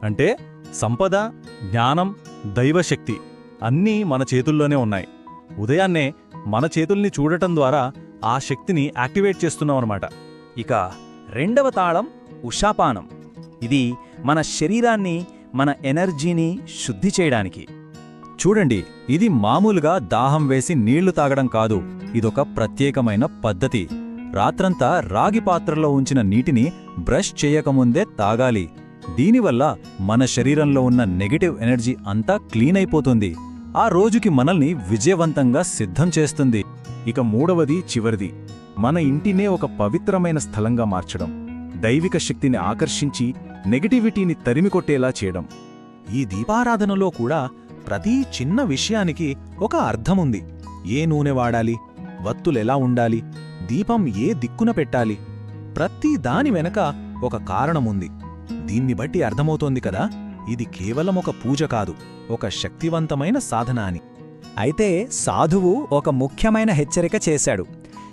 అంటే సంపద, జ్ఞానం, దైవశక్తి అన్నీ మన చేతుల్లోనే ఉన్నాయి. ఉదయాన్నే మన చేతుల్ని చూడటం ద్వారా ఆ శక్తిని యాక్టివేట్ చేస్తున్నామన్నమాట. ఇక రెండవ తాళం ఉషాపానం. ఇది మన శరీరాన్ని, మన ఎనర్జీని శుద్ధి చేయడానికి. చూడండి, ఇది మామూలుగా దాహం వేసి నీళ్లు తాగడం కాదు. ఇదొక ప్రత్యేకమైన పద్ధతి. రాత్రంతా రాగి పాత్రలో ఉంచిన నీటిని బ్రష్ చేయకముందే తాగాలి. దీనివల్ల మన శరీరంలో ఉన్న నెగటివ్ ఎనర్జీ అంతా క్లీన్ అయిపోతుంది. ఆ రోజుకి మనల్ని విజయవంతంగా సిద్ధం చేస్తుంది. ఇక మూడవది, చివరిది, మన ఇంటినే ఒక పవిత్రమైన స్థలంగా మార్చడం. దైవిక శక్తిని ఆకర్షించి నెగటివిటీని తరిమికొట్టేలా చేయడం. ఈ దీపారాధనలో కూడా ప్రతి చిన్న విషయానికి ఒక అర్థముంది. ఏ నూనె వాడాలి, వత్తులెలా ఉండాలి, దీపం ఏ దిక్కున పెట్టాలి, ప్రతి దాని వెనక ఒక కారణముంది. దీన్ని బట్టి అర్థమవుతోంది కదా, ఇది కేవలం ఒక పూజ కాదు, ఒక శక్తివంతమైన సాధన అని. అయితే సాధువు ఒక ముఖ్యమైన హెచ్చరిక చేశాడు.